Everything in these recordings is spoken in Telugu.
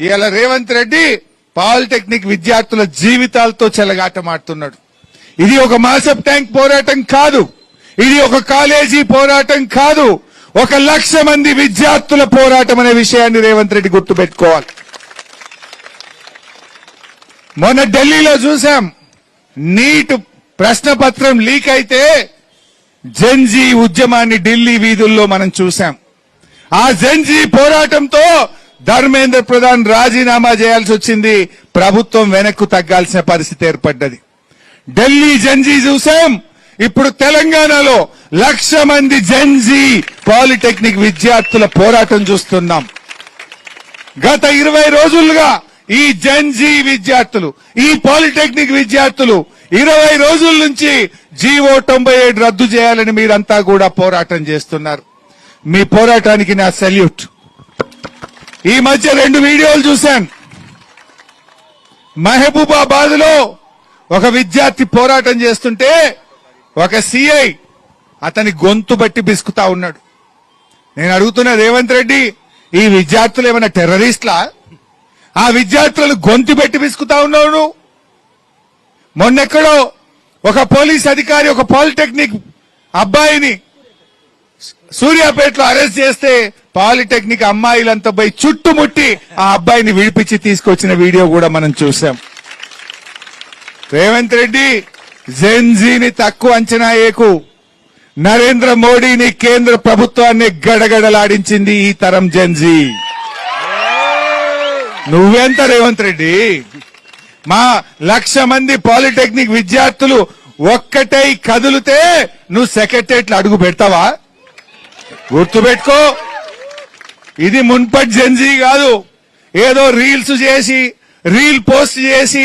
ఇవాళ రేవంత్ రెడ్డి పాలిటెక్నిక్ విద్యార్థుల జీవితాలతో చెలగాటమాడుతున్నాడు. ఇది ఒక మాసప్ ట్యాంక్ పోరాటం కాదు, ఇది ఒక కాలేజీ పోరాటం కాదు, 1,00,000 మంది విద్యార్థుల పోరాటం అనే విషయాన్ని రేవంత్ రెడ్డి గుర్తుపెట్టుకోవాలి. మొన్న ఢిల్లీలో చూసాం, నీట్ ప్రశ్నపత్రం లీక్ అయితే జెన్జీ ఉద్యమాన్ని ఢిల్లీ వీధుల్లో మనం చూసాం. ఆ జెన్జీ పోరాటంతో ధర్మేంద్ర ప్రధాన్ రాజీనామా చేయాల్సి వచ్చింది. ప్రభుత్వం వెనక్కు తగ్గాల్సిన పరిస్థితి ఏర్పడ్డది. ఢిల్లీ జెన్జీ చూసాం, ఇప్పుడు తెలంగాణలో 1,00,000 మంది జెన్జీ పాలిటెక్నిక్ విద్యార్థుల పోరాటం చూస్తున్నాం. గత 20 రోజులుగా ఈ జెన్జీ విద్యార్థులు, ఈ పాలిటెక్నిక్ విద్యార్థులు 20 రోజుల నుంచి జీవో 97 రద్దు చేయాలని మీరంతా కూడా పోరాటం చేస్తున్నారు. మీ పోరాటానికి నా సెల్యూట్. ఈ మధ్య 2 వీడియోలు చూశాను. మహబూబాబాద్ లో ఒక విద్యార్థి పోరాటం చేస్తుంటే ఒక సిఐ అతని గొంతు బట్టి బిసుకుతా ఉన్నాడు. నేను అడుగుతున్నా, రేవంత్ రెడ్డి, ఈ విద్యార్థులు ఏమైనా టెర్రరిస్ట్లా? ఆ విద్యార్థులను గొంతు పెట్టి బిసుకుతా ఉన్నాడు. మొన్నెక్కడో ఒక పోలీస్ అధికారి ఒక పాలిటెక్నిక్ అబ్బాయిని సూర్యాపేటలో అరెస్ట్ చేస్తే పాలిటెక్నిక్ అమ్మాయిలంతా పోయి చుట్టుముట్టి ఆ అబ్బాయిని విడిపించి తీసుకొచ్చిన వీడియో కూడా మనం చూసాం. రేవంత్ రెడ్డి, జెన్జీని తక్కువ అంచనా ఏకు. నరేంద్ర మోడీని, కేంద్ర ప్రభుత్వాన్ని గడగడలాడించింది ఈ తరం జెన్జీ. నువ్వెంత రేవంత్ రెడ్డి? మా 1,00,000 మంది పాలిటెక్నిక్ విద్యార్థులు ఒక్కటై కదిలితే నువ్వు సెక్రటరియట్లో అడుగు పెడతావా? గుర్తుపెట్టుకో, ఇది మున్పటి జెన్జీ కాదు. ఏదో రీల్స్ చేసి, రీల్ పోస్ట్ చేసి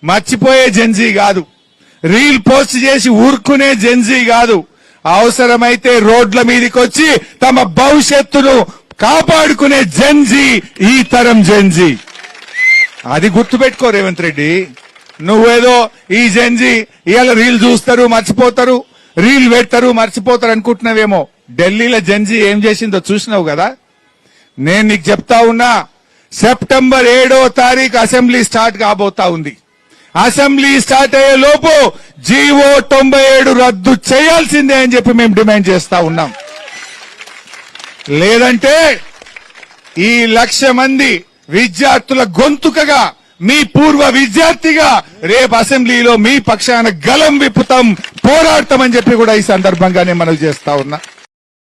మర్చిపోయే జెన్జీ కాదు. రీల్ పోస్ట్ చేసి ఊరుకునే జెన్జీ కాదు. అవసరమైతే రోడ్ల మీదకి వచ్చి తమ భవిష్యత్తును కాపాడుకునే జెన్జీ ఈ తరం జెన్జీ. అది గుర్తుపెట్టుకో రేవంత్ రెడ్డి. నువ్వేదో ఈ జెన్జీ ఇవాళ రీల్ చూస్తారు మర్చిపోతారు, రీల్ పెడతారు మర్చిపోతారు అనుకుంటున్నావేమో. ఢిల్లీలో జెన్జీ ఏం చేసిందో చూసినావు కదా. నేను నీకు చెప్తా ఉన్నా, సెప్టెంబర్ 7వ తారీఖు అసెంబ్లీ స్టార్ట్ కాబోతా ఉంది. అసెంబ్లీ స్టార్ట్ అయ్యే లోపు జీవో 97 రద్దు చేయాల్సిందే అని చెప్పి మేము డిమాండ్ చేస్తా ఉన్నాం. లేదంటే ఈ 1,00,000 మంది విద్యార్థుల గొంతుకగా, మీ పూర్వ విద్యార్థిగా రేపు అసెంబ్లీలో మీ పక్షాన గలం విప్పుతాం, పోరాడతామని చెప్పి కూడా ఈ సందర్భంగానే మనవి చేస్తా ఉన్నా.